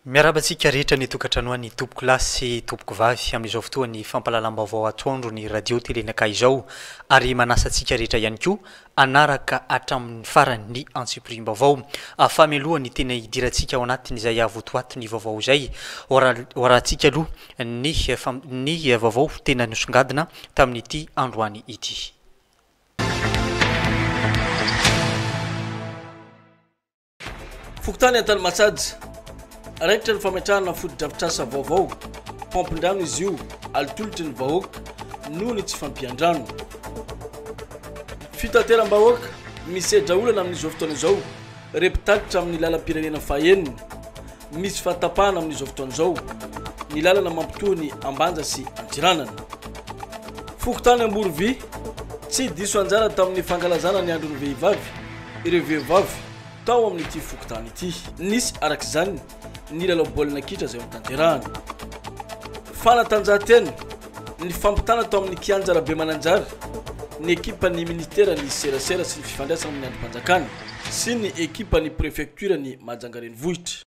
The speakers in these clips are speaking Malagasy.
Miarabantsika rehetra ny tokantranoa ny tompoko lasy tompoko vavy amin'izao fotoa ny fampalalam-baovao atoandro ny radio telenaka izao ary manasantsika rehetra ihany koa anaraka hatramin'ny farany ny antsipirim-baovao famelohany tena hidirantsika ao anatin'izay avotoato ny vaovao izay hoarahantsika aloha ny vaovao tena nosongadina tamin'ity androany ity. Fokotany Antany Matsajy raikitra ny fametrahana foto-drafitrasa vaovao pampindrano izy io alitolotry ny vahoaka noho ny tsy fampiandrano fitateram-bahoaka misedra olana amin'izao fotoana izao repitalitra amin'ny lalam-pirenena faheniny misy fahatapahana amin'izao fotoana izao ny lalana mampitohy ny ambanja sy antiranana fokotany Amborovy tsy diso anjara tamin'ny fankalazana ny andron'ny vehivavy ireo vehivavy tao amin'ity fokotany ity nisy arak'izany ny lalao baolina kitra zay tanterahana fanatanjahantena ny fampitana tao amin'ny kianjara be mananjara ny ekipa ny ministera ny serasera sy ny fifandraisana amin'ny androm-panjakana sy ny ekipa ny préfecture ny Majangareny vohitra.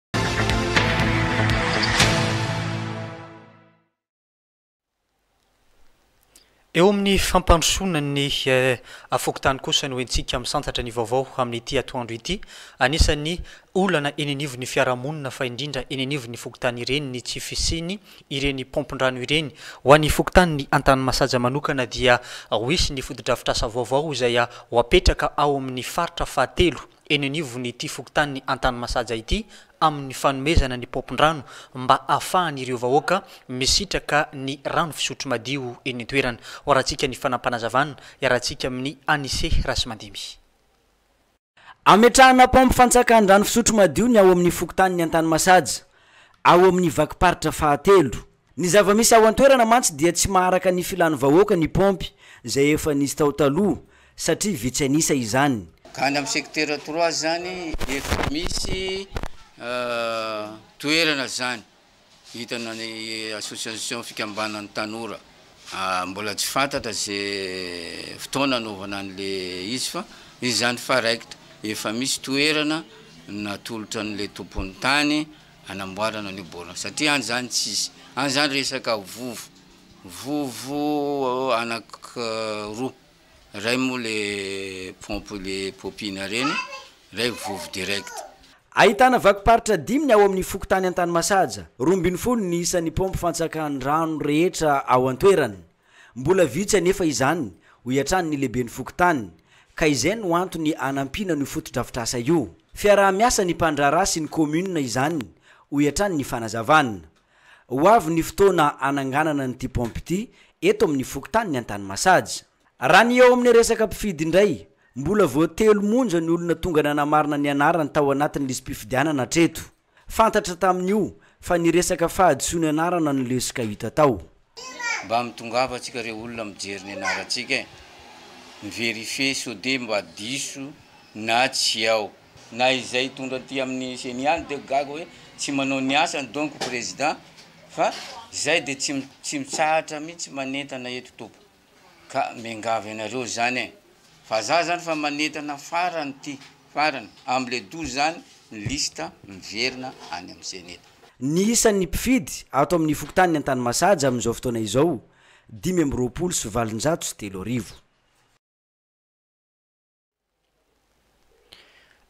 Eo amin'ny fampandrosoana ny fokotany kosa no entsika misantatra ny vaovao amin'ity atoandro ity anisan'ny olana eny anivon'ny fiarahamonina fa indrindra eny anivon'ny fokotany ireny ny tsy fisiny ireny pompindrano ireny ho an'ny fokotany ny Antany Masaja manokana dia hoisy ny foto-drafitrasa vaovao izay ho apetraka ao amin'ny faritra fahatelo eny anivon'ny ity fokotany ny Antany Masaja ity amin'ny fanomezana ny pompindrano mba ahafahan'ireo vahoaka misitraka ny rano fisotro madio eny an-toerana. Horahantsika ny fanampanazavana iarahantsika amin'ny Anise Rasimandimy. Ametrahana pompe fantsakana rano fisotro madio ny ao amin'ny fokotany ny Antany Masaja ao amin'ny vakiparitra fahatelo. Ny zava-misy ao an-toerana mantsy dia tsy maharaka ny filany vahoaka ny pompe izay efa nisy tao taloha satria vitsy anisa izany. Kany amin'ny secteur 3 zany efa misy toerana zany hitana ny association fikambanan'ny tanora mbola tsy fantatra zay fotoana anaovana an'le izy fa izy zany fa raikitra efa misy toerana natolotra an'le tompon'ny tany anamboarana ny baolina satria any zany tsisy any zany resaka vovo anankiroa ray moa le pompe le popina reny ray vovo direct. Ahitana vakiparitra 5 ao amin'ny fokotany Antany Masaja 12 ny isan'ny pompe fantsakany rano rehetra ao an-toerana mbola vitsy anefa izany ho iatrany ny lehiben'ny fokotany ka izay no antony anampina ny foto-drafitrasa io fiaraha-miasa ny mpandraharaha sy ny commune izany ho iatrany ny fanazavana ho avy ny fotoana ananganana nyty pompe ity eto amin'ny fokotany ny Antany Masaja. Raha ny eo amin'ny resaka mpifidy indray mbola voatelo monja ny olona tonga nanamarina ny anarany tao anatin'ny lismpifidianana treto fantatra tamin'io fa ny resaka fahadisoany anarana no lesika hita tao. Mba mitongava atsika reo olona mijery ny anaratsika miverifier sode mba diso na tsy ao na izay tonga aty amin'ny seniany de gaga hoe tsy manao ny asany donc président fa zay de tsy mitsahatra mihitsy manentana eto topo ka mengavy anareo zany fa za zany fa manentana farany ty farany am'le 12 zany ny lista miverina any amin'ny seneta. Ny isan'ny mpifidy ato amin'ny fokotany ny Antany Masaja amin'izao fotoana izao 520 sy 730.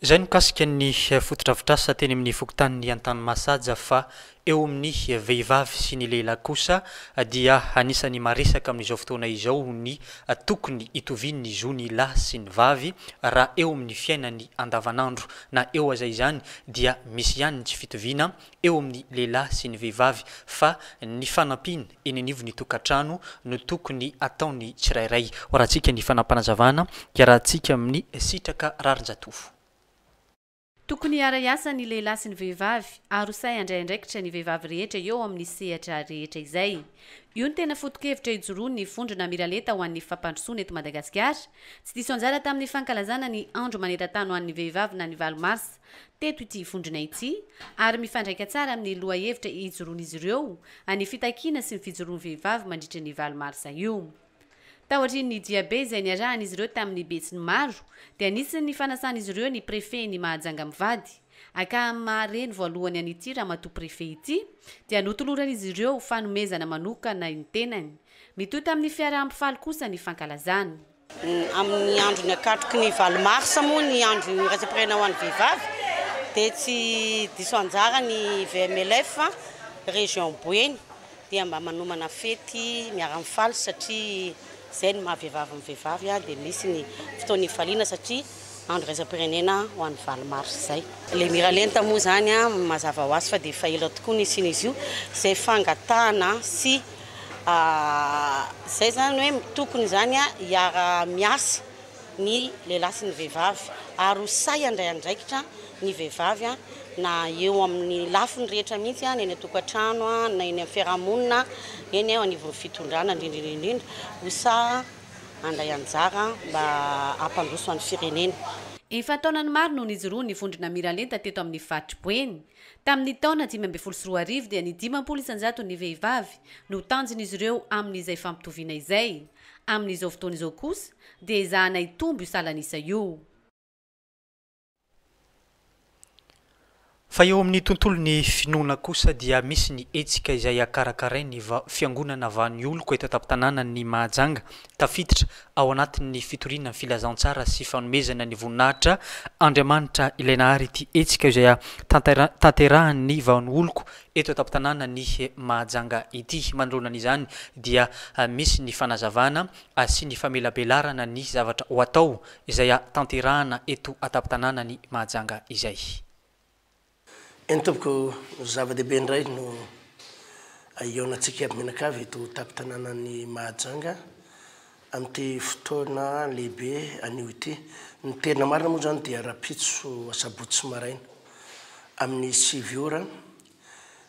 Zay mikasika ny foto-drafitrasa teny amin'ny fokotany ny Antany Masaja fa eo amin'ny vehivavy sy ny lehilahy kosa dia anisany maresaka amin'izao fotoana izao ny tokony itoviny ny zo ny lahy sy ny vavy raha eo amin'ny fiainany andavanandro na eo azay izany dia misy ihany tsy fitoviana eo amin'ny lehilahy sy ny vehivavy fa ny fanampina eny anivon'ny tokantrano no tokony ataony tsirairay. Horahantsika ny fanampanazavana iarahantsika amin'ny Sitraka Rarinjatofo. Tokony ara-iasa ny lehilahy sy ny vehivavy arosay andraindraikitra ny vehivavy rehetra eo amin'ny sehatra rehetra izay. Io ny tena foto-kevitra ijoroany ny vondrona miraleta ho an'ny fampandrosoana eto Madagasikara tsy diso anjara tamin'ny fankalazana ny andro maneran-tany ho an'ny vehivavy na ny 20 Mars teto ity vondrona ity ary mifandraika tsara amin'ny loha hevitra ijoroan'izy ireo any fitakiana sy ny fijoroan'ny vehivavy mandritra ny 20 Mars io. Tahoatrin ny diabe izay niarahan'izy ireo tamin'ny Betsiny maro dia anisan'ny fanasan'izy ireo ny prefet ny Mahajanga mivady aka mareny voalohany an'ity raha mato préfet ity dia notolorana izy ireo fanomezana manokana ny tenany mitoy tamin'ny fiarahampifaly kosa ny fankalazany amin'ny andro ny akatroky ny valo marsa moa ny andro raisam-pirenena ho an'ny vehivavy dia tsy diso anjara ny VMLF région Boeny dia mba manomana fety miara-mifaly satria zay ny mahavehivavy amin'ny vehivavy dia misy ny fotoana ifaliana satria andro raisam-pirenena ho an'ny valo mars zay le miralenta moa zany mazava ho azy fa dia efa ela tokoa nisy izy io zay fangatahana sy zay zany hoe tokony zany hiara miasa ny lehilahy sy ny vehivavy ary hosay andray andraikitra ny vehivavy na eo amin'ny lafiny rehetra mihitsy ny eny tokantrano na eny amin'ny fiarahamonina eny anivon'ny fitondrana indrindrindrindrindra hosa andray anjara mba ampandroso an'ny firenena efa taonany maro noho izy roa nivondrona miralenta teto amin'ny Fatra Boeny tamin'ny taona 2024 dia ny 50 isanjato ny vehivavy no tanjony izy ireo amin'izay fampitoviana izay amin'izao fotoana izao kosa dia ezahana hitombo io salanisa io fa eo amin'ny tontolony finoana kosa dia misy ny etsika izay akarakarainy fiangonana avany oloko eto an-tampon-tanàna ny Mahajanga tafiditra ao anatin'ny fitoriana filazantsara sy fanomezana ny voninahitra Andriamanitra ilaina ary ity etsika izay tanterahan'ny vany oloko eto an-tampon-tanàna ny Mahajanga ity mandronan'izany dia misy ny fanazavana sy ny famelabelarana ny zavatra ho atao izay tanterahana eto an-tampon-tanàna ny Mahajanga izay entoboko zava-dehibe indray no aionatsika menakavy eto tampon-tanànany Mahajanga amin'ity fotoana lehibe anio ity ny tena marina moa zany dia rapitso asabotsy maraina amin'ny 7 ora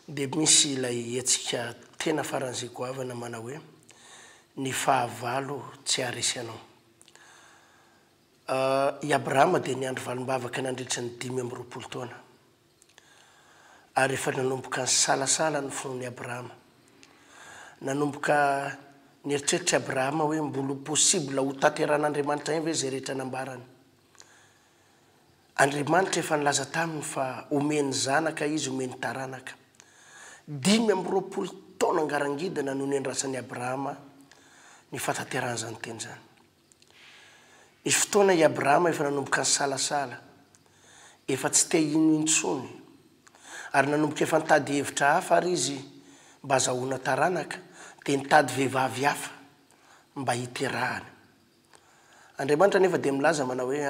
dia misy ilay etsika tena faran'izay goavana mana hoe ny fahavalo tsy aresy anao i Abrahama dia niandro valombavaka nandritra ny 520 taona ary efa nanomboka ny salasala ny fonony Abrahama nanomboka nieritreritra Abrahama hoe mbola possible ho tanteran'Andriamanitra igny ve zay rehetra nambarany Andriamanitra efa nilaza taminy fa omeny zanaka izy omeny taranaka 520 taona ngarangidina no nendrasan'ny Abrahama ny fatanteran'izany teny zany nisy fotoana i Abrahama efa nanomboka ny salasala efa tsy te ino intsony ary nanomboka efa nitady hevitra hafa ary izy mba azahoana taranaka dia nitady vehivavy hafa mba hiterahany Andriamanitra nefa dia milaza manao hoe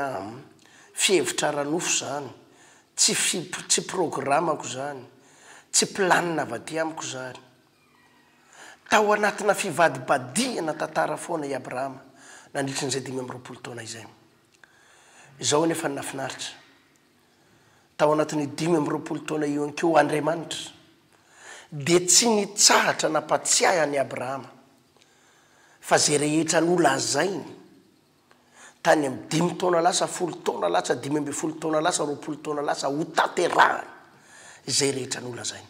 fihevitra ranofo zany tsy programako zany tsy planina avaty amiko zany tao anatina fivadibadiana tantara foana i Abrahama nandritra n'izay 520 taona izay izao nefa nafinaritra tao anatin'ny 520 taona io ankeo Andriamanitra dia tsy nitsahatra nampatsiahy any Abrahama fa zay rehetra nolazainy tany amin'ny 5 taona lasa 10 taona lasa 12 taona lasa 20 taona lasa ho tanterahany zay rehetra nolazainy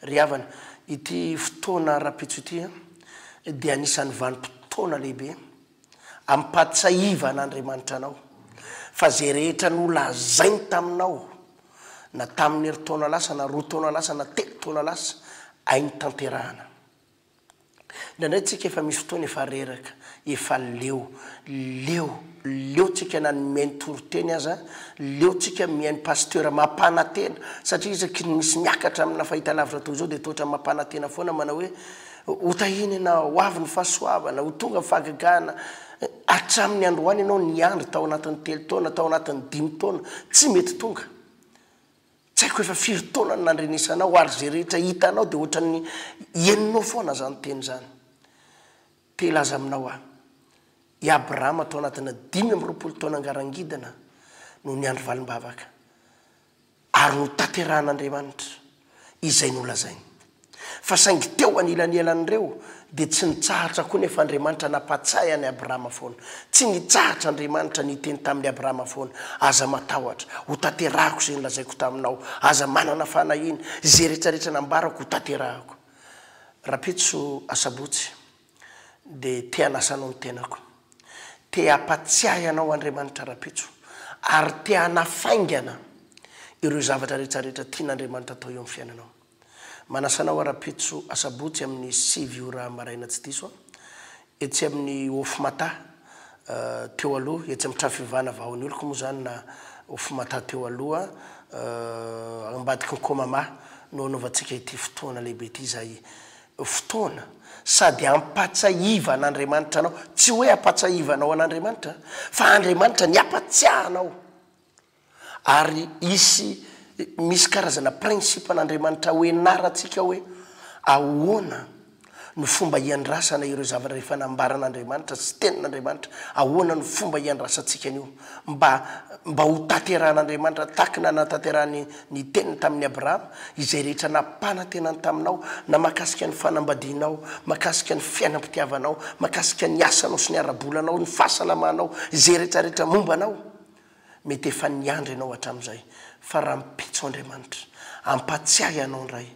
ry havana ity fotoana rapitso ity dia anisan'ny vanim-potoana lehibe ampatsiahiva an'Andriamanitra anao fa zay rehetra nolazainy taminao na tamin'ny taona lasa na 2 taona lasa na 3 taona lasa ainy tanterahana nandray tsika efa misy fotoana efa reraka efa leo tsika na miainy toroteny aza leo tsika miainy pasteur mampana tena satria izaky misy miakatra amina fahita lavitra toy zao dia toatra mampana tena foana manao hoe hotahiny na ho avy ny fahasoavana ho tonga fahagagana hatramin'ny androany ianao niandry tao anatin'ny 3 taona tao anatin'ny 5 taona tsy mety tonga tsy haiko efa 4 taona ny nandrenisanao ary zay rehetra hitanao dia ohatran'ny eninao foana zany teny zany telaza aminao i Abrahama tao anatina 520 taona ngarangidina no niandro valimbavaka ary no tanteran'Andriamanitra izay nolazainy fa saingy teo anilanelan'ireo dia tsy nitsahatra koa nefa Andriamanitra nampatsay any Abrahama foana tsy nitsahatra Andriamanitra niteny tamin'ny Abrahama foana aza matahotra ho tanterahako zay nolazaiko taminao aza manana fanahiny zay rehetrarehetra nambarako ho tanterahako rapitso asabotsy dia te hanasanao ny tenako te hampatsiahy anao Andriamanitra rapitso ary te hanafaingana ireo zavatra rehetrarehetra tian'andriamanitra atao eo amin'ny fiainanao manasanao ara-pitso asabotsy amin'ny 7 ora maraina tsy diso etsy amin'ny ofo mata teo aloha etsy amin'ny trafivana vahoan'ny oloko moa zany na ofo mata teo aloha ambadiky ny komama no anaovantsika ity fotoana lehibe ity zay fotoana sady ampatsahiva an'Andriamanitra anao tsy hoe ampatsahivanao an'Andriamanitra fa Andriamanitra ny apatsiahanao ary misy karazana prinsipa an'Andriamanitra hoe naratsika hoe ahoana ny fomba iandrasana ireo zavatra rehefa nambaran'Andriamanitra sy tenin'Andriamanitra ahoana ny fomba iandrasantsika anio mba ho tanteran'Andriamanitra takina natanterany ny teniny tamin'ny Abrahama izay rehetra napanatenany taminao na makasika ny fanambadianao makasika ny fiainam-pitiavanao makasika ny asanao sy ny arabolanao ny fahasalamanao izay rehetrarehetra mombanao mety efa niandry ianao hatramin'izay fa raha mipitso Andriamanitra ampatsiahy ianao ndray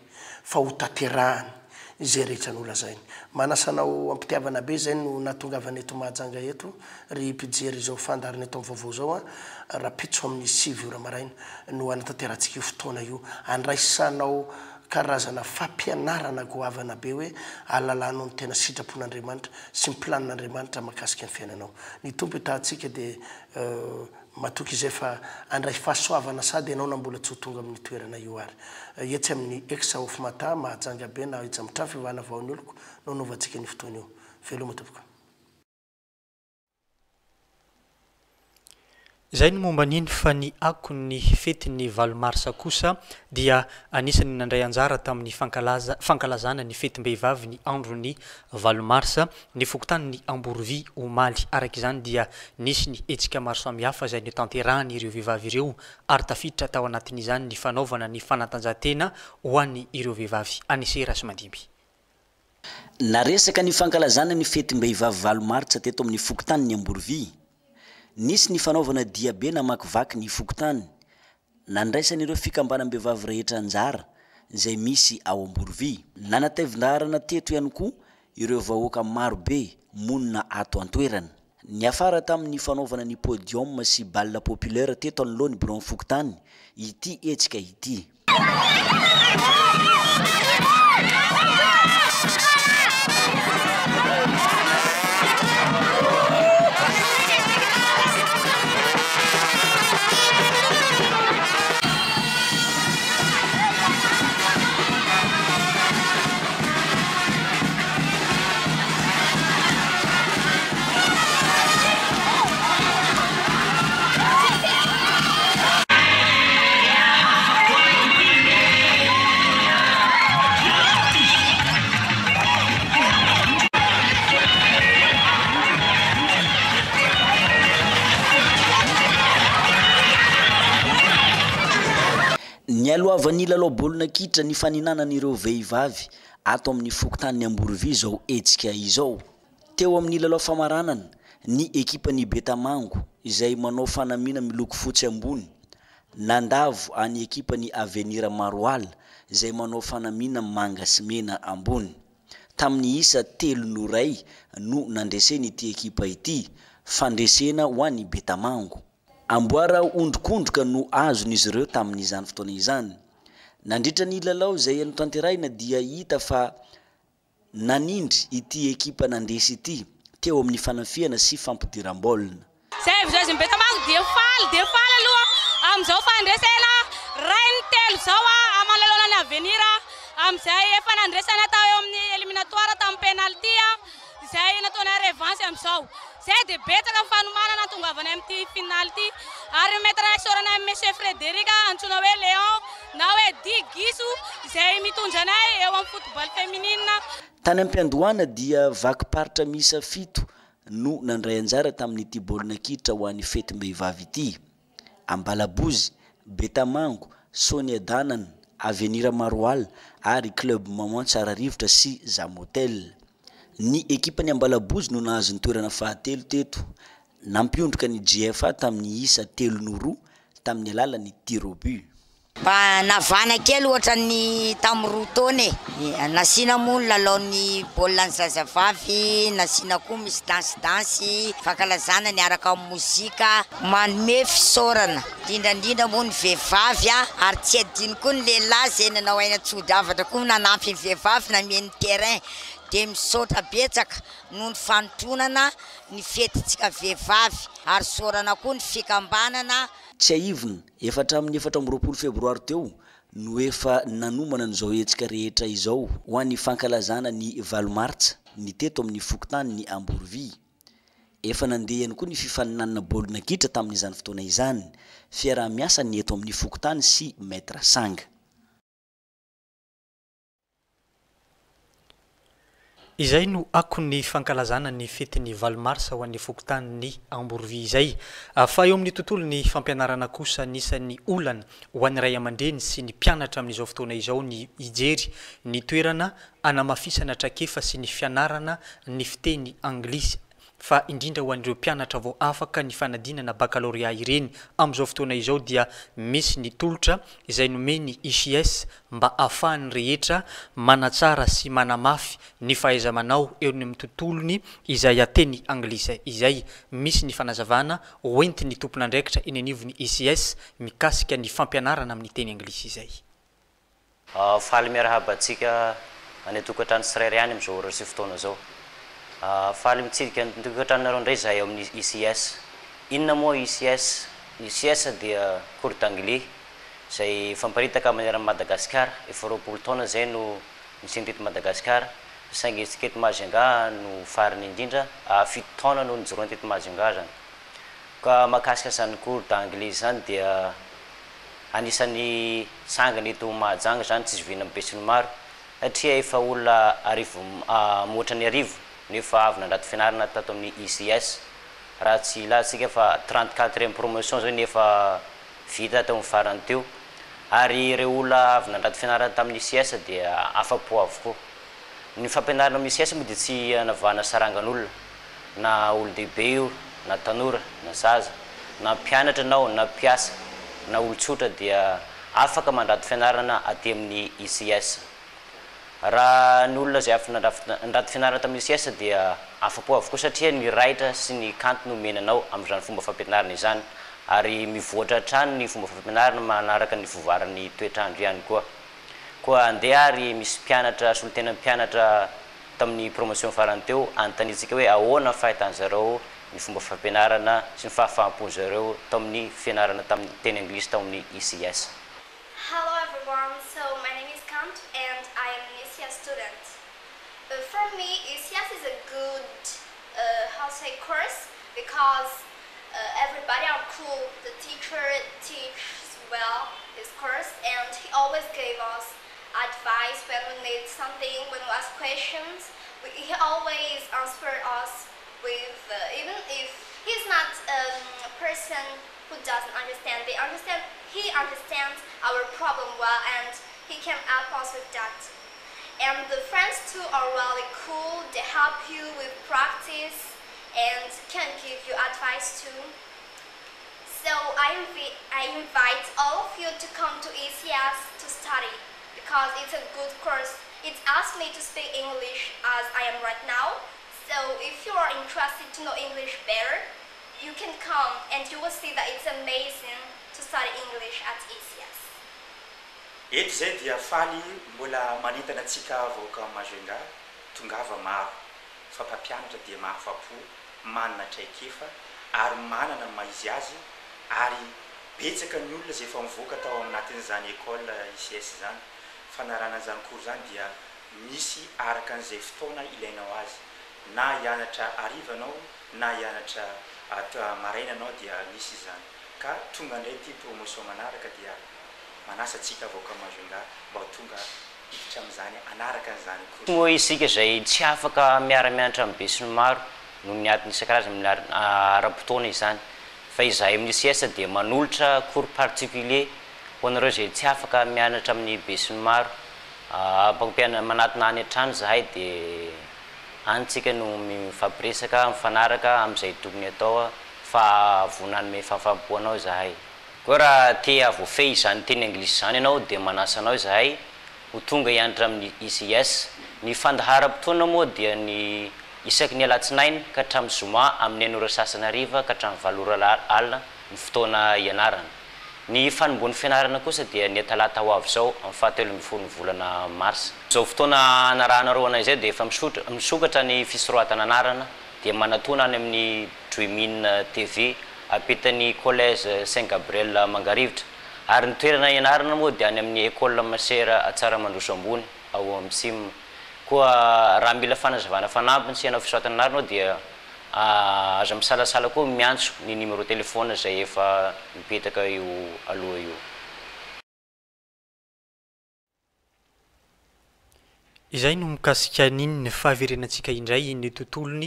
fa ho tanterahany izay rehetra nolazainy manasanao ampitiavana be zay no natongavana eto mahajanga eto ry pijery izao fandarina eto amin'ny vaovao zao raha pitso amin'ny 7 ora maraina no anatanterantsika io fotoana io andraisanao karazana fampianarana goavana be hoe alalanao ny tena sitrapon'Andriamanitra sy ny planin'Andriamanitra makasika ny fiainanao ny tompo itahantsika dia matoky izay fa andray fahasoavana sady ianao na mbola tsy ho tonga amin'ny toerana io ary etsy amin'ny exa ofo mata mahajanga be na etsy amin'ny trafivana vahoan'ny oloko no anaovantsika ny fotoana io veloma tompoko zay ny momba niny fa ny ako ny fetiny valomarsa kosa dia anisany nandray anjara tamin'ny fankalazana ny fetim-behivavy ny andro ny valomarsa ny fokotany ny Amborovy omaly araka izany dia nisy ny etsika maro samihafa zay ny tanterahany ireo vehivavy ireo ary tafiditra tao anatin'izany ny fanaovana ny fanatanjahantena ho an'ny ireo vehivavy anisera sy mandimby naresaka ny fankalazana ny fetim-behivavy valomarsa teto amin'ny fokotany ny Amborovy nisy ny fanaovana diabe na makivaky ny fokotany nandraisan'ireo fikambanam-behivavy rehetra anjara izay misy ao Amborovy nanatevin-darana teto ihany koa ireo vahoaka marobe monina ato an-toerana ny afara tamin'ny fanaovana ny podium sy balle populaire teto anoloany bureau fokotany ity etsika ity ny alohavan'ny lalao baolina kitra ny faninanan'ireo vehivavy ato amin'ny fokotany Amborovy zao etsika izao teo amin'ny lalao famaranana ny ekipan'ny Betamango izay manao fanamina miloko fotsy ambony nandavo any ekipan'ny Avenir Maroal izay manao fanamina manga sy mena ambony tamin'ny isa 3 no nandreseny ity ekipa ity fandresena ho an'ny Betamango amboara ondrikondroka no azon'izy ireo tamin'izany fotoana izany nandritra ny lalao izay anotanterahina dia hita fa nanindry ity ekipa nandesy ity teo amin'ny fanafiana sy fampidiram-baolina zay vizazy Betamango dia faly aloha am'izao fandresena rainy telo zao amalalona ny Avenir am'izay efa nandresana tao eo amin'ny eliminatoire tamin'ny penalty izay nataona revanche am'izao zay dia betsaka fanomanana tongavana amin'ity finality ary maître sorana monsieur Frédéric antsoina hoe Léon na hoe Digiso izay mitondrana eo amin'ny football féminine tany am-piandohana dia vakiparitra misa 7 no nandray anjara tamin'ity baolina kitra ho an'ny fetim-behivavy ity Ambalabozy Betamango Sonia Danan Avenir Maroal ary club Maman Tsararivotra sy Zamotel ny ekipany Ambalabozy no nahazo ny toerana fahatelo teto nampiondroka ny GFA tamin'ny isa 3-2 tamin'ny alalan'ny tir au but Mba navana kely ohatra ny tamin'ny roa taona nasina moa ny lalaon'ny baolina ny zazavavy, nasina koa misy dansidansy fankalazana ny araka amin'ny mozika manome fisaorana indrindra moa ny vehivavy ary tsy adino koa ny lehilahy zay nanao aina tsodavatra koa nanampy ny vehivavy nameny terrain dia misaotra betsaka noho ny fanontonana ny fetintsika vehivavy ary saorana koa ny fikambanana. Tsy aivona efatra amin'ny 24 febroary teo no efa nanomana n'izao hetsika rehetra izao ho an'ny fankalazana ny valomartsa ny teto amin'ny Fokontany ny Amborovy. Efa nandeha ihany koa ny fifaninanana baolina kitra tamin'izany fotoana izany, fiarah-miasa ny eto amin'ny Fokontany sy Maître Sanga. Izay no akony fankalazana ny fetiny valomarsa ho an'ny Fokontany ny Amborovy izay. Fa eo amin'ny tontolo ny fampianarana kosa nisan'ny olana ho an'ny ray aman-dreny sy ny mpianatra amin'izao fotoana izao ny ijery ny toerana anamafisana trakefa sy ny fianarana ny fiteny anglisy. Fa indrindra ho an'ireo mpianatra vao afaka ny fanadinana baccalauréat ireny amin'izao fotoana izao dia misy ny tolotra izay nomeny ICS mba ahafahan'ny rehetra manatsara sy manamafy ny fahaiza-manao eo amin'ny tontolony izay ateny anglisy izay. Misy ny fanazavana hoentiny tompon'andraikitra eny anivon'ny ICS mikasika ny fampianarana amin'ny teny anglisy izay. Faly miarahabantsika any tokantrano tsirairay any amin'izao ora sy fotoana zao. Faly mitsidika ny tokantranonareo indray zahay eo amin'ny ICS. Inona moa ICS? ICS dia cours d'anglais zay famparitaka maneran'i Madagasikara. Efa 20 taona zay no nisy teto Madagasikara. Saingy eto Majunga no farany indrindra, 7 taona no nijoroany teto Majunga zany. Ka makasika zany cours d'anglais zany dia anisan'ny sangany eto Mahajanga zany tsy zovina amin'ny besiny maro satria efa olona moatra ny arivo nefa avy nandrato fianarana tato amin'ny ICS. Raha tsy ilatsika fa 34e promotion zao nefa vita tao amin'ny farany teo. Ary ireo olona avy nandrato fianarana tamin'ny ICS dia afa-po avokoa. Ny fampianarana amin'ny ICS moa dia tsy anavahana sarangan'olona, na olo-dehibe io, na tanora, na zaza, na mpianatra anao, na mpiasa, na olo-tsotra dia afaka mandrato fianarana aty amin'ny ICS. Raha ny olona zay afaka nandrato fianarana tamin'ny ICS dia afa-po avokoa satria ny raitra sy ny kanto no menanao amin'izany fomba fampianarana izany ary mivoatra hatrany ny fomba fampianarana manaraka ny fivoaran'ny toetrandro ihany koa. Koa andeha ary misy mpianatra sy olon-tena mpianatra tamin'ny promotion farany teo antanitsika hoe ahoana fahitan'zareo ny fomba fampianarana sy ny fahafahampon'zareo tamin'ny fianarana tamin'ny teny anglisy tao amin'ny ICS. Hello everyone, so my name is Kant and I am an ICS student. For me, ICS is a good course because everybody are cool. The teacher teaches well his course and he always gave us advice when we need something, when we ask questions. He always answered us with, even if he's not a person who doesn't understand, he understands our problem well and he can help us with that. And the friends too are really cool, they help you with practice and can give you advice too. So I invite all of you to come to ICS to study because it's a good course. It asks me to speak English as I am right now. So if you are interested to know English better, you can come and you will see that it's amazing to study English at ICS. Eto zay dia faly mbola manentana atsika vahoaka Majunga tongava maro fa mpampianatra dia mahafa-po manana traikefa ary manana maizy azy ary betsaka ny olona zay efa mivoaka tao anatin'izany école ICS zany. Fanarana zany cours zany dia misy araka an'izay fotoana ilainao azy, na hianatra hariva anao na hianatra maraina anao dia misy zany. Ka tonga ndray ty promotion manaraka dia manasa atsika vahoaka Majunga mba tonga hiditra amin'izany anaraka an'izany cours. Moa isika zay tsy afaka miara-mianatra amin'ny besiny maro no miatiny isan-karazany ara-potoana izany. Fa izahay amin'ny ICS dia manolotra cours particulier ho anareo zay tsy afaka mianatra amin'ny besiny maro. Manatona any an-trano zahay dia antsika no mifampiresaka mifanaraka amin'izay tokony atao fa vonanome fahafahampoanao zahay. koa raha te avoafehy izany teny anglisy zany ianao dia manasanao zahay ho tonga hianatra amin'ny ICS. Ny fandahara-potoana moa dia ny isaky ny alatsinainy ka hatramin'ny zoma amin'ny 9 ora sasany hariva ka hatramin'ny 7 ora alina ny fotoana ianarana. Ny fanomboan'ny fianarana kosa dia ny talata ho avy zao amin'ny 17 ny volana mars. Zao fotoana anarahanareo anay zay dia efa misokatra ny fisorohatana anarana dia manatona any amin'ny Dreamin TV apitany collège Saint Gabriel Mangarivitra. Ary ny toerana ianarana moa dia any amin'ny école Masera Atsara-Mandroso ambony ao amin'ny Sim. Koa raha mila fanazavana fanampiny sy anao fisoratana anarana dia aza misalasala koa miantso ny numéro téléphone zay efa mipetaka io aloha io. Izay no mikasika an'iny ny fahaverenantsika indray ny tontolony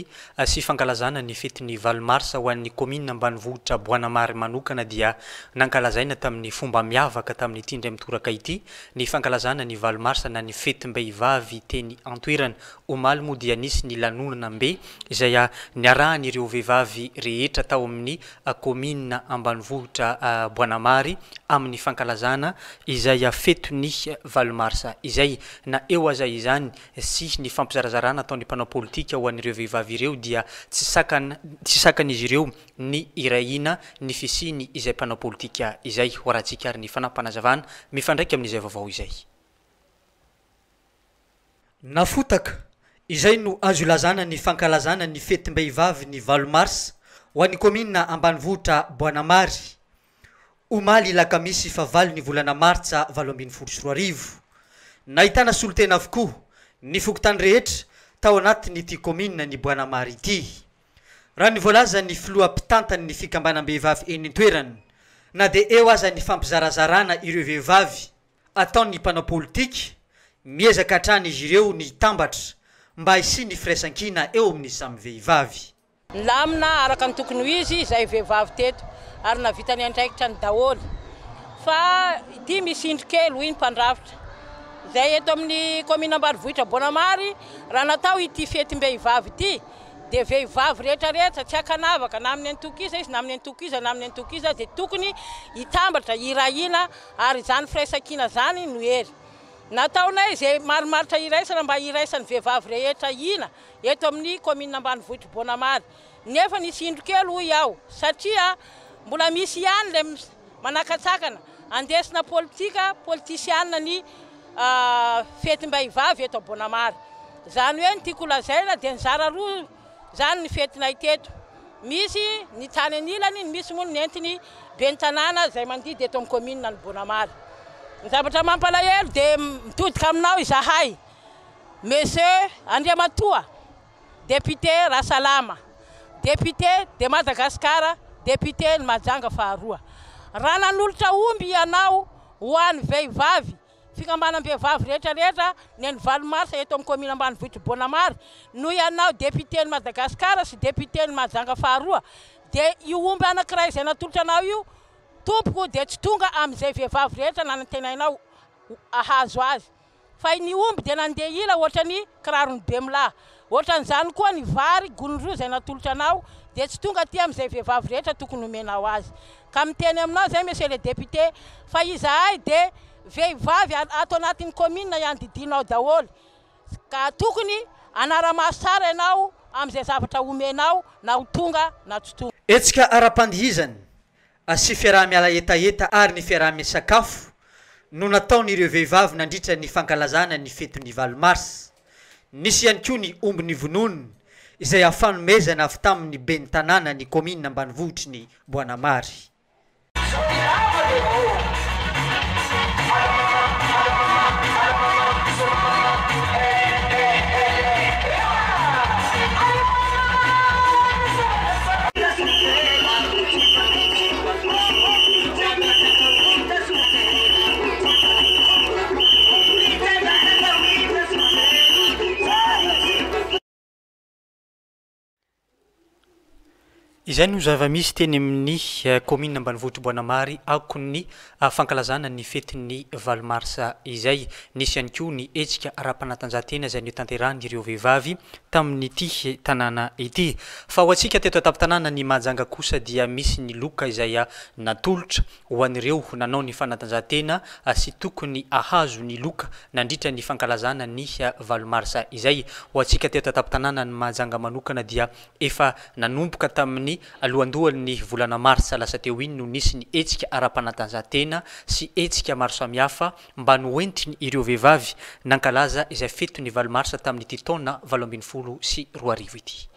sy fankalazana ny fetiny 20 mars ho an'ny commune ambanivohitra Boanamary manokana dia nankalazaina tamin'ny fomba miavaka tamin'ny tindray mitoraka ity ny fankalazana ny 20 mars na ny fetim-behivavy teny antoerana. Omaly moa dia nisy ny lanonana mbe izay niarahan'ireo vehivavy rehetra tao amin'ny commune ambanivohitra Boanamary amin'ny fankalazana izay fetiny 20 mars izay na eo aza izany sy ny fampizarazarana ataon'ny mpanao politika ho an'ireo vehivavy ireo dia tsy sakan'izy ireo ny irahina ny fisiny izay mpanao politika izay ho rahantsika ary ny fanampanazavana mifandraiky amin'izay vaovao izay. Nafotaka izay no azo ilazana ny fankalazana ny fetim-behivavy ny 20 mars ho an'ny commune ambanivohitra Boanamary. Omaly lakamisy fa 8 ny volana martsa 2024. Nahitana solotena avokoa ny fokotany rehetra tao anatin'ity commune ny Boanamary ity. Raha ny voalaza ny filoha-pitantany ny fikambanam-behivavy eny an-toerana na dia eo aza ny fampizarazarana ireo vehivavy ataon'ny mpanao politika miezaka hatrany izy ireo ny tambatra mba hisi ny firaisan-kina eo amin'ny samy vehivavy. Lamina araka ny tokony ho izy izay vehivavy teto ary navitany andraikitra ny daholo fa ity misy indro kely hoy ny mpandrafitra zay eto amin'ny commune ambanivohitra Boanamary raha natao ity fetim-behivavy ity dia vehivavy rehetrarehetra tsy akanavaka na amin'ny antokiza izy na amin'ny antokiza na amin'ny antokiza dia tokony hitambatra hirahina ary izany firaisan-kina zany no hery. Nataonay izay marimaritra iraisana mba hiraisany vehivavy rehetra ina eto amin'ny commune ambanivohitra Boanamary nefa nisy indro kely hoy aho satria mbola misy ihany le manakatsakana andesina politika politisianina ny fetim-behivavy eto Boanamary. Zany hoe ny tiako lazaina dia nizara roa zany ny fetinay teto. Misy ny tany anilany, misy moa ny entiny ben'ny tanàna zay mandidy eto amin'ny commune ny Boanamary. Ny zavatra mampalahelo dia mitodika aminao izahay Monsieur Andriamatoa, député Rasalama, député de Madagasikara, député ny Mahajanga faharoa. Raha nanolotra omby ianao ho an'ny vehivavy fikambanam-behivavy rehetrarehetra ny 20 mars eto amin'ny commune ambanivohitra Boanamary no ianao député ny Madagasikara sy député ny Mahajanga faharoa dia io omby anankiray izay natolotra anao io tompoko dia tsy tonga amin'izay vehivavy rehetra nanantenainao ahazo azy fa ny omby dia nandeha ila ohatrany kirarony Bemla ohatran'izany koa ny vary golondroa izay natolotra anao dia tsy tonga aty amin'izay vehivavy rehetra tokony homenao azy ka miteny aminao zay monsieur le député fa izahay dia vehivavy ato anatin'ny commune ihany didinao daholo ka tokony anara-maso tsara ianao amin'izay zavatra homenao na ho tonga na tsy tonga. Etsika ara-pandihizany sy fiaraha-miala etaeta ary ny fiaraha-misakafo no nataon'ireo vehivavy nandritra ny fankalazana ny fetin'ny 20 mars. Nisy ihany koa ny omby ny vononony izay afanomezana avy tamin'ny ben'ny tanàna ny commune ambanivohitry ny Boanamary. izay no zava-misy teny amin'ny commune ambanivohitra Boanamary ako ny fankalazana ny fetin'ny valomarsa izay nisy ihany koa ny hetsika ara-panatanjahantena izay notanterahany ireo vehivavy tamin'ity tanàna ity fa ho antsika teto atapy-tanàna ny mahajanga kosa dia misy ny loka izay natolotra ho an'ireo nanao ny fanatanjahantena sy tokony ahazo ny loka nandritra ny fankalazana ny valomarsa izay ho antsika teto atapy-tanàna ny mahajanga manokana dia efa nanomboka tamin'ny alohandohan'ny volana marsa lasa teo iny no nisy ny hetsika ara-panatanjahantena sy hetsika maro samihafa mba noentiny ireo vehivavy nankalaza izay feto ny valomarsa tamin'ity taona 20 sy 20 ity.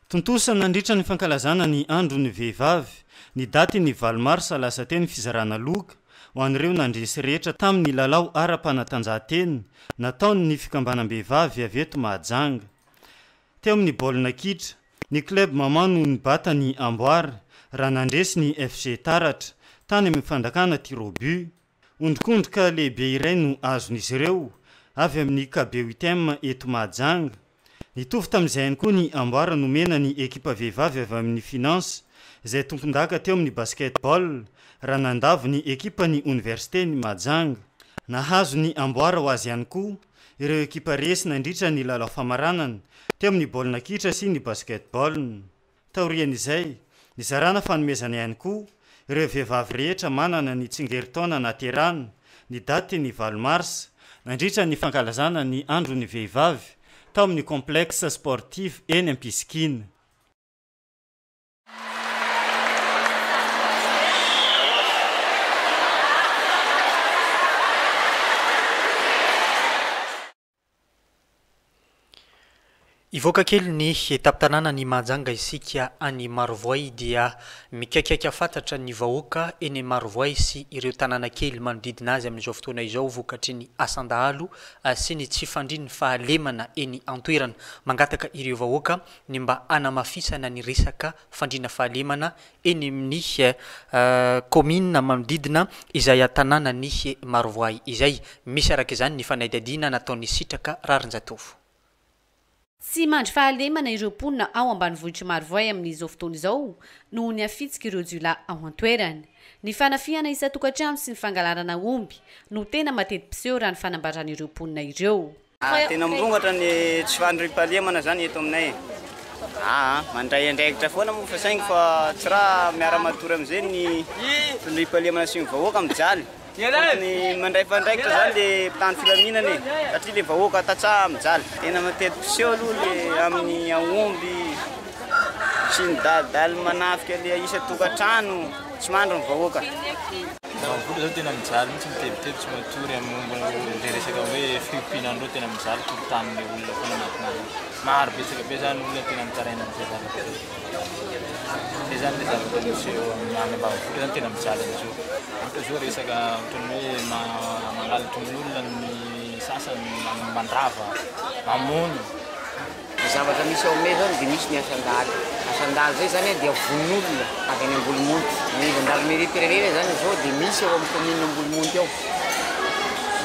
Tontosana nandritra ny fankalazana ny andro ny vehivavy ny daty ny valomarsa lasa teo ny fizarana loka ho an'ireo nandresy rehetra tamin'ny lalao ara-panatanjahantena nataony ny fikambanam-behivavy avy eto Mahajanga. Teo amin'ny baolina kitra ny club Mamano ny bata ny Amboara raha nandresy ny FC Taratra tany amin'ny fandakana Tirobu. Ondrikondrika lehibe iray no azon'izy ireo avy amin'ny KB8 eto Mahajanga. Nitovy tamin'izay ihany koa ny Amboara nomena ny ekipa vehivavy avy amin'ny finance izay tompon-daka teo amin'ny basketball raha nandavo ny ekipa ny université ny Mahajanga. Nahazo ny Amboara ho azy ihany koa ireo ekipa resy nandritra ny lalao famaranana teo amin'ny baolina kitra sy ny basketball. Taorian'izay nizarana fanomezana ihany koa ireo vehivavy rehetra manana ny tsingeritaona naterana ny daty ny 20 mars nandritra ny fankalazana ny andro ny vehivavy tao amin'ny complexe sportif eny Ampisikina. Ivoaka kely ny etapy-tanàna ny Mahajanga isika any Marovoay dia mikaikiaka fantatra ny vahoaka eny Marovoay sy ireo tanàna kely manodidina azy amin'izao fotoana izao vokatry ny asandahalo sy ny tsy fandriny fahalemana eny antoerana mangataka ireo vahoaka ny mba anamafisana ny resaka fandrina fahalemana eny amin'ny commune manodidina izay tanàna ny Marovoay izay misy araka izany ny fanadihadiana nataon'ny sitraka Rarinjatovo. Sy mandry fahalemana ireo mponina ao ambanivohitra Marovoay amin'izao fotoana izao noho ny afitsika ireo jiolahy ao an-toerana. Ny fanafiana isa-tokantrano sy ny fangalarana omby no tena mateti-piseho raha ny fanambaran'ireo mponina ireo. Tena mirongatra ny tsy fandry fahalemana zany eto aminay. Mandray andraikitra foana moa fa saingy fa tsy raha miara-matory amin'izay ny fandry-pahalemana sy ny vahoaka mijaly. Ny mandray fandraikitra zany le mpitany filaminana satria le vahoaka tatsaha mijaly. Tena mateti-piseho aloha le amin'ny aomby sy ny dadaly manafika le isa-tokantrano tsy mandro ny vahoaka. Vola zao tena mijaly mitsy mitebiteby tsy matory amin'ny le resaka hoe fiompianandreo tena mijaly tokotanin'le olona foana anatin'azy. Maro betsaka be zany olona tena mitaraina amin'izay zavatra. Dia zany le zavatra misy eo amin'ny ambanivohitra zany tena mijaly amin'izao. Ohatra zao resaka ohatran'ny hoe mangalatra ny olona ny sasany mandrava, mamono. Ny zavatra misy ao aminay zany dia misy ny asandaly. Asandaly zay zany dia von'olona avy any Ambolomonty. Ny gendarmerie préfet zany zao dia misy ao amin'ny commune Ambolomonty ao.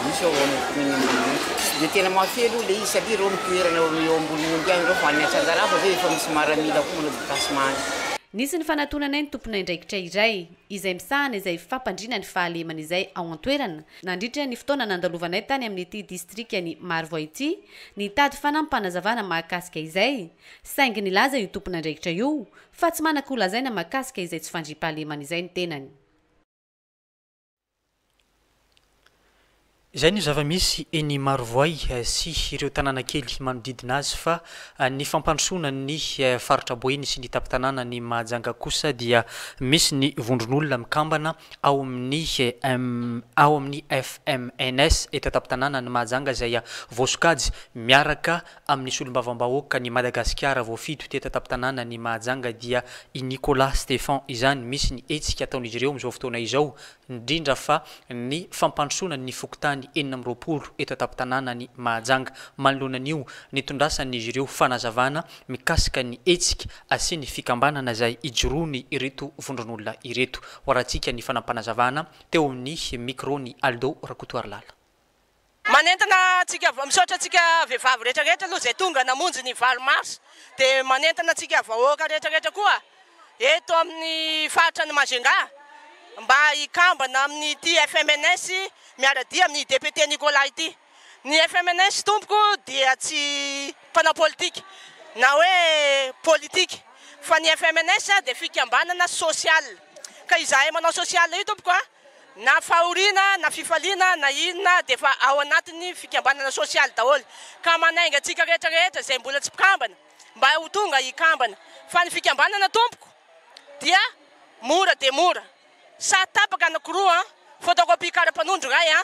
Misy ao amin'ny commune Ambolomonty. Dia tena mafy aloha le izy satria reo mitoerana eo Ambolomonty any reo fa ny asan-dara fa zay efa misy maramila koa na détachement. Nisy ny fanatonana ny tompona indraikitra iray izay misahana izay fampandrina ny fahalemana izay ao an-toerana nandritra ny fotoana nandalovanay tany amin'ity distrikany Marovoay ity ny tady fanampanazavana mahakasika izay saingy nilaza io tompona indraikitra io fa tsy manako lazaina mahakasika izay tsy fandrim-pahalemana izay ny tenany. Izay ny zava-misy eny Marovoay sy ireo tanàna kely manodidina azy fa ny fampandrosoana ny faritra Boeny sy ny tapy-tanàna ny Mahajanga kosa dia misy ny vondron'olona mikambana ao amin'ny FMNS eto tapy-tanàna ny Mahajanga izay voasokajy miaraka amin'ny solombavam-bahoaka ny Madagasikara voafito teto tapy-tanàna ny Mahajanga dia i Nicolas Stéphane izany misy ny hetsika ataon'izy ireo amin'izao fotoana izao indrindra fa ny fampandrosoana ny fokotany enina amby roapolo eto tapy-tanàna ny Mahajanga manoloanan'io nitondrasan'izy ireo fanazavana mikasika ny hetsika sy ny fikambanana izay ijoroany ireto vondron'olona ireto. Horantsika ny fanampanazavana teo amin'ny micro ny Aldo Rakotoarlala. manentana atsika misaotra atsika vehivavy rehetrarehetra aloha zay tonga namonjy ny 20 mars dia manentana atsika vahoaka rehetrarehetra koa eto amin'ny faritra ny Majunga mba hikambana amin'ny ity FMNS miaradia amin'ny député Nicolas ity. Ny FMNS tompoko dia tsy mpanao politika na hoe politika fa ny FMNS dia fikambanana social. Ka izahay manao social io tompoko na fahoriana na fifaliana na inona dia fa ao anatin'ny fikambanana social daholo. Ka manainga atsika rehetrarehetra izay mbola tsy mpikambana mba ho tonga hikambana. Fa ny fikambanana tompoko dia mora dia mora. Sa tapaka anankiroa photocopie kara-panondro ray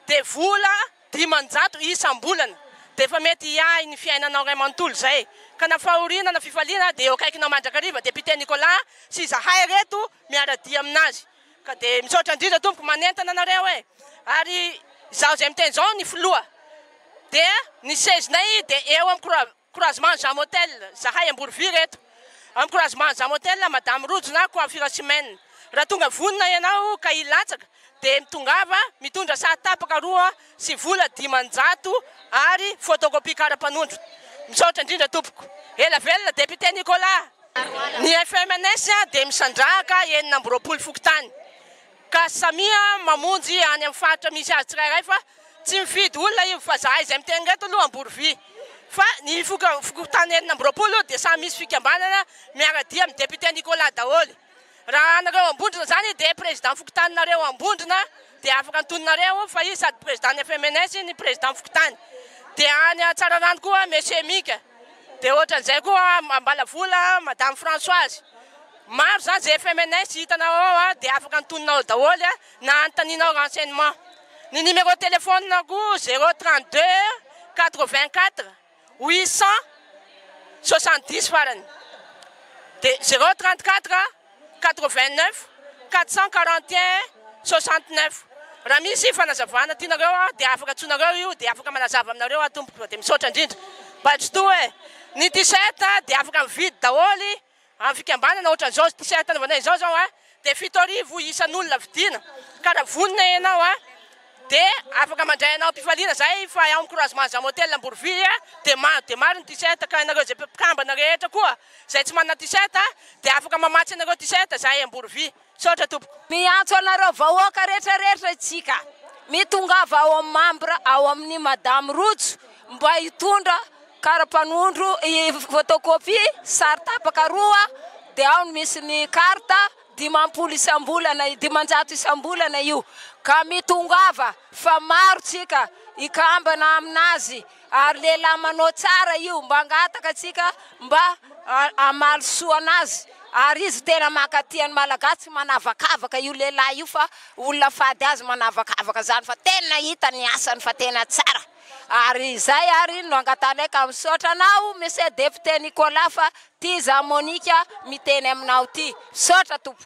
dia vola 500 isam-bolana dia efa mety hiahy ny fiainanao ray manontolo zay. Ka na fahoriana na fifaliana dia eo akaikinao Mandrakariva député Nicolas sy zahay reto miaradia aminazy. Ka dia misaotra indrindra tompoko manentana anareo ary zaho zay miteny zao ny filoha dia ny sezinay dia eo amin'ny croisement Jean Motel zahay Amborovy reto amin'ny croisement Jean Motel madame Rojona coiffure semaine. Raha tonga vonina ianao ka hilatsaka dia mitongava mitondra sahatapaka roa sy vola 500 ary photocopie kara-panondro. Misaotra indrindra tompoko. Ela velona député Nicolas. Ny FMNS dia misandrahaka 9 fokotany. Ka samia mamonjy any amin'ny faritra misy azy tsirairay fa tsy mifidy olona io fa zahay izay miteny reto aloha Amborovy. Fa ny fokotany 9 dia samy misy fikambanana miaradia amin'ny député Nicolas daholo. Raha anareo ambondrona zany dia président fokotaninareo ambondrona dia afaka antoninareo fa izy sady président ny FMNS ny président fokotany. Dia any Tsararano koa monsieur Mika. Dia ohatran'izay koa Ambalavola madame Françoise. Maro zany zay FMNS hitanao ao dia afaka antoninao daholo na anontanianao renseignement. Ny numéro téléphone-nako 032 84 870 farany. Dia 034 89 441 69. Raha misy fanazavana tianareo dia afaka tsonareo io dia afaka manazava aminareo tompoko dia misaotra indrindra. Bajito ny t-shirt dia afaka mividy daholo amin'ny fikambanana ohatran'izao t-shirt nanaovanay izao zao dia 7,000 isan'olona vidiana. Ka raha vonina ianao dia afaka mandray anao mpifaliana zay fa ao amin'ny croisement Jean Motel Amborovy dia maro ny t-shirt ka ianareo zay mpikambana rehetra koa zay tsy manana t-shirt dia afaka mamatsy anareo t-shirt zahay Amborovy. Misaotra tompoko. Miantso anareo vahoaka rehetrarehetra itsika mitongava ao amin'ny membre ao amin'ny madame Rojo mba hitondra kara-panondro photocopie sary tapaka roa dia ao misy ny karta 50 isam-bolana 500 isam-bolana io. Ka mitongava fa maro tsika ikambana aminazy ary lehilahy manao tsara io mba angataka atsika mba amaly soa anazy. Ary izy tena makatiany malagasy manavakavaka io lehilahy io fa olona fady azy manavakavaka zany fa tena hita ny asany fa tena tsara. Ary izay ary no angatanay ka misaotra anao monsieur député Nicolas fa ty za Monique miteny aminao ty. Misaotra tompoko.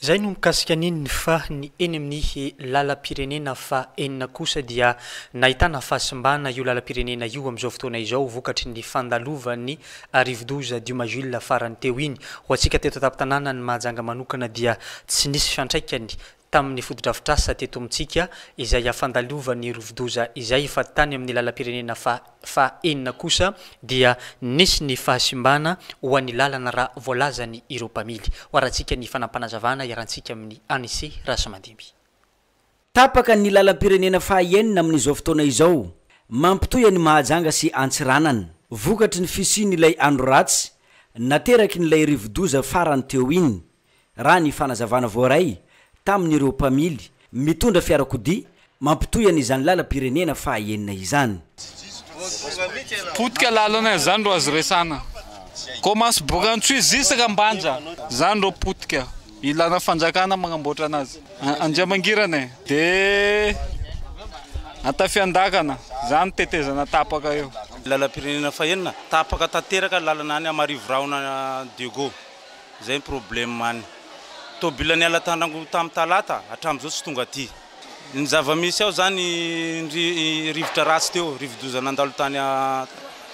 Zay no mikasika an'iny fa ny eny amin'ny lalam-pirenena fa enina kosa dia nahitana fahasimbana io lalam-pirenena io amin'izao fotoana izao vokatry ny fandalovan'ny rivo-doza Dioma Jules farany teo iny. Ho antsika teto an-tampon-tanàna ny Mahajanga manokana dia tsy nisy fiantraikany tamin'ny foto-drafitrasa teto amintsika izay afandalovan'ny rivo-doza izay fa tany amin'ny lalam-pirenena fa enina kosa dia nisy ny fahasimbana ho an'ny lalana raha voalazany ireo mpamily. Ho arantsika ny fanampanazavana iarantsika amin'ny ANC Rasamandimby. Tapaka ny lalam-pirenena fahaenina amin'izao fotoana izao mampitoy ny Mahajanga sy Antsiranana vokatry ny fisian'ilay andro ratsy nateraky n'ilay rivo-doza farany teo iny. Raha ny fanazavana voaray tamin'ireo mpamily mitondra fiarakodia mampitoy an'izany lalam-pirenena fahaenina izany. Potika lalana zany ro azo resana. Commence boka antsoy zisaka ambanja. Zany ro potika. Ilana fanjakana magnamboatra anazy. Andriamangirana de atafiandakana. Zany tetezana tapaka eo. Lalam-pirenena fahaenina tapaka tanteraka lalana any Amarivoraona Diego. Zay problème any. Tobila ny alatandango tam talata hatramin'izao tsy tonga aty. Ny zava-misy ao zany rivotra ratsy teo, rivo-doza nandalo tany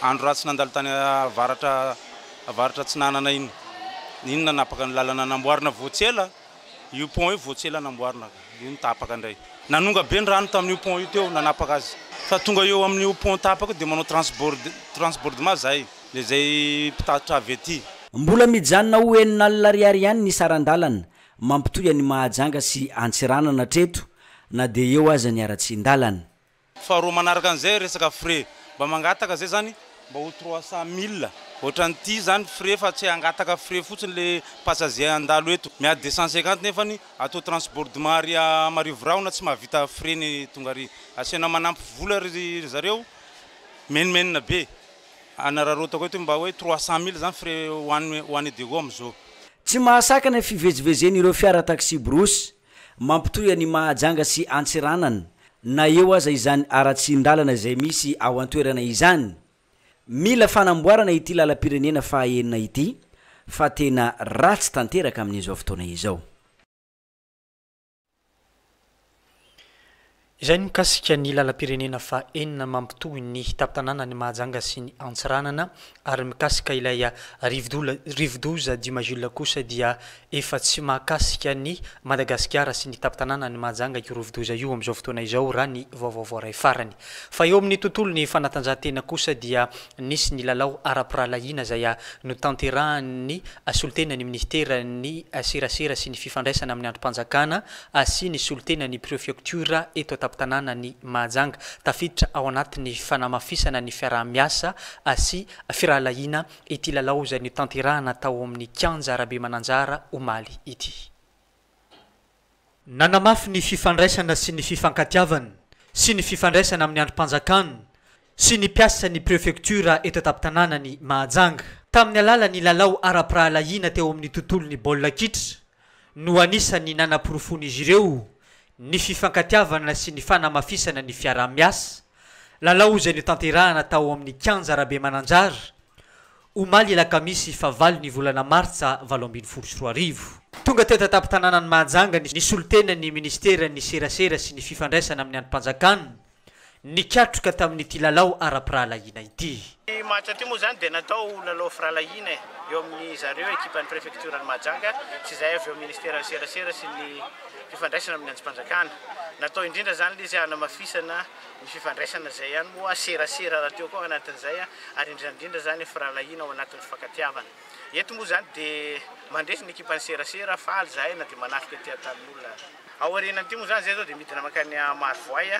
andro ratsy nandalo tany avaratra tsy nanana iny. Iny nanapaka ny lalana namboarina voatsela io pont io vao tsy ela namboarina io nitapaka indray nanonga be ny rano tamin'io pont io teo nanapaka azy fa tonga eo amin'io pont tapaka dia manao transbordement zay le zay mpitatitra avy aty mbola mijanona ho enina alina ariary ihany ny saran-dalana mampitoy ny mahajanga sy antsiranana treto na dia eo aza ny ara-tsy-ndalana faharoa manaraka an'izay resaka frais mba mangataka zay zany mba ho 300 000 ohatran'ity zany frais fa tsy angataka frais fotsiny le passager andalo eto miady 250 nefany atao transbordement ary Marivorao na tsy mahavita frais ny tonga ary asiana manampy vola ry zareo menimenina be anararotako eto mba hoe 300 000 zany frais ho an'ny Dego am'izao tsy mahasakana fivezivezeny ireo fiara taxi brosy mampitoy ny mahajanga sy antsiranana na eo aza izany ara-tsy-ndalana izay misy ao an-toerana izany mila fanamboarana ity lalam-pirenena fahaenina ity fa tena ratsy tanteraka amin'izao fotoana izao izay mikasika ny lalam-pirenena fahaenina mampitohy ny taptanana ny mahajanga sy ny antsiranana ary mikasika ilay rivodoza dimajula kosa dia efa tsy mahakasika ny Madagasikara sy ny taptanana ny mahajanga io rivodoza io amin'izao fotoana izao raha ny vaovao ray farany fa eo amin'ny tontolo ny fanatanjahantena kosa dia nisy ny lalao ara-pirahalahiana zay no tanterahan'ny solitena ny ministera ny serasera sy ny fifandraisana amin'ny androm-panjakana sy ny solitena ny préfecture eto tanana ny mahajanga tafiditra ao anatin'ny fanamafisana ny fiaraha-miasa sy firahalahiana ity lalao zay ny tanterahana tao amin'ny kianja arabe mananjara omaly ity nanamafy ny fifandraisana sy ny fifankatiavana sy ny fifandraisana amin'ny androm-panjakana sy ny piasa ny préfecture eto taptanana ny mahajanga tamin'ny alala ny lalao ara-pirahalahiana teo amin'ny tontolo ny baolina kitra no anisany nanampirofon'izy ireo ny fifankatiavana sy ny fanamafisana ny fiaraha-miasa lalao zay ny tanterahana tao amin'ny kianja arabe mananjara omaly lakamisy favalo ny volana martsa 2024 tonga teo tataptanana ny mahajanga ny solitena ny ministera ny serasera sy ny fifandraisana amin'ny androm-panjakana ny katroka tamin'ity lalao ara-pirahalahiana ity match aty moa zany dia natao lalao firahalahiana eo amin'ny zareo ekipan'ny préfecture ny mahajanga sy zay avy eo ministera ny serasera sy ny fifandraisana amin'ny androm-panjakana natao indrindra zany le izy hanamafisana ny fifandraisana zay ihany moa serasera raha teo koa anatin'izay ary indrindra zany firahalahiana ao anatin'ny fifankatiavana eto moa zany dia mandresy ny ekipan'ny serasera faly zahay na dia manafika ty atanin'olona ao arenan'ity moa zany zay zao dia midina makany Marivoay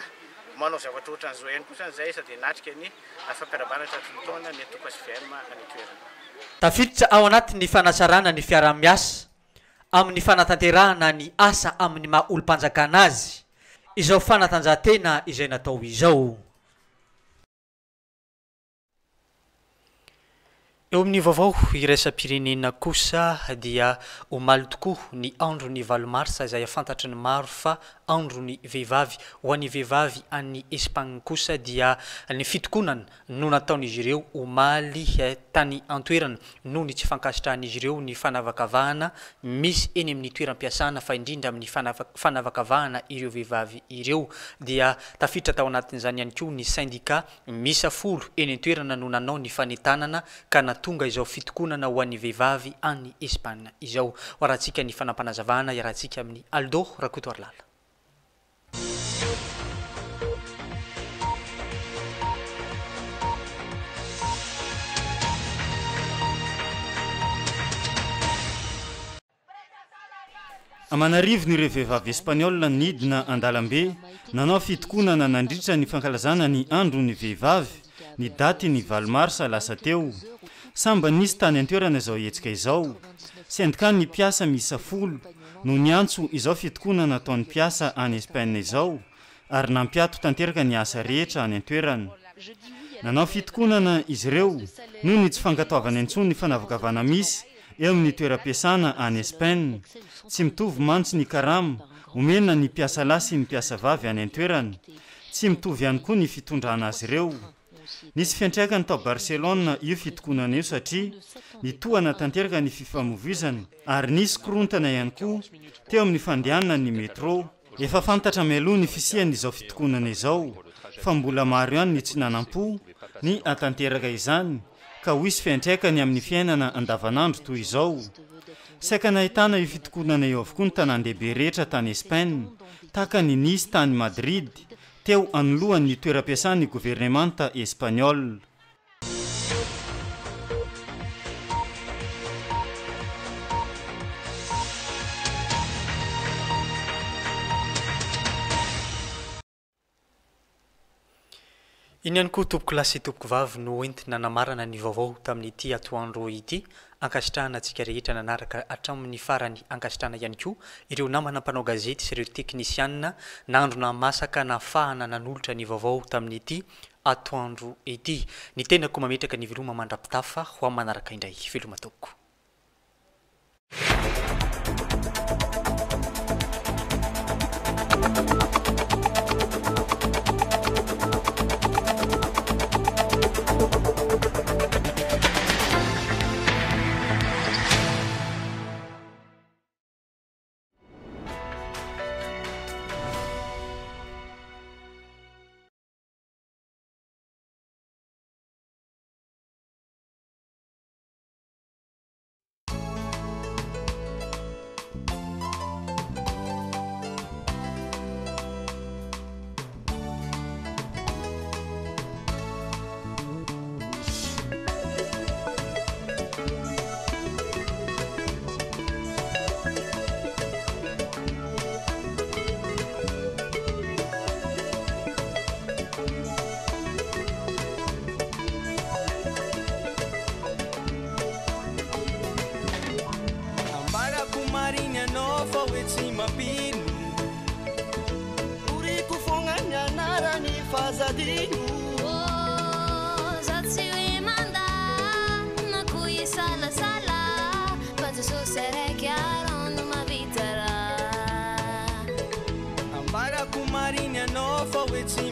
manao zavatra ohatran'izao ihany koa zany zay sady natrika ny fampiarabana tratolotaona ny atoko SVM any toerana tafiditra ao anatin'ny fanatsarana ny fiaraha-miasa amin'ny fanatanterahana ny asa amin'ny maha olo-mpanjakana azy izao fanatanjahantena izay natao izao eo amin'ny vaovao iraisam-pirenena kosa dia omaly tokoa ny andro ny valomarsa izay afantatra ny maro fa andro ny vehivavy ho an'ny vehivavy any Espagne kosa dia ny fitokonana no nataon'izy ireo omaly tany antoerana no ny tsy fankasitrahan'izy ireo ny fanavakavahana misy eny amin'ny toeram-piasana fa indrindra amin'ny fanavakavahana ireo vehivavy ireo dia tafiditra tao anatin'izany ihany koa ny syndicat misa folo eny antoerana no nanao ny fanetanana ka tonga izao fitokonana ho an'ny vehivavy any Espagne izao ho arahantsika ny fanampanazavana iarahantsika amin'ny Aldo Rakotoarlala amanarivo ny ireo vehivavy espaniola nidina andalambe nanao fitokonana nandritra ny fankalazana ny andro ny vehivavy ny daty ny valomarsa lasa teo samba nisy tany antoerana izao hetsika izao syndicat ny piasa misa folo no niantso izao fitokonana ataon'ny piasa any Espagne izao ary nampiato tanteraka ny asa rehetra any antoerana nanao fitokonana izy ireo noho ny tsy fankatoavana intsony ny fanavakavana misy eo amin'ny toeram-piasana any Espagne tsy mitovy mantsy ny karama omena ny piasa lahy sy ny piasa vavy any antoerana tsy mitovy ihany koa ny fitondrana azy ireo nisy fiantraikany tao Barcelona io fitokonana io satria nitohana tanteraka ny fifamoivoizana ary nisy korontana ihany koa teo amin'ny fandehanana ny metro efa fantatra mialoha ny fisiany izao fitokonana izao fa mbola maro ihany ny tsy nanam-po ny atanteraka izany ka ho isy fiantraikany amin'ny fiainana andavanandro toy izao saika nahitana io fitokonana eo avokoa ny tanàn-dehibe rehetra tany Espagne tahaka ny Nice tany Madrid teo anolohan'ny toeram-piasan'ny gouvernemanta espagnol. Iny ihany koa tompoko lasy tompoko vavy no entina namarana ny vaovao tamin'ity atoandro ity ankasitrahana antsika rehetra nanaraka hatramin'ny farany ankasitrahana ihany koa ireo namana mpanao gazety sy ireo teknisianina nandrona masaka nafahana nanolotra ny vaovao tamin'ity atoandro ity. Ny tenako mametraka ny veloma mandrapitafa ho amin'ny manaraka indray veloma tompoko. Ambara kumarini anova wetsi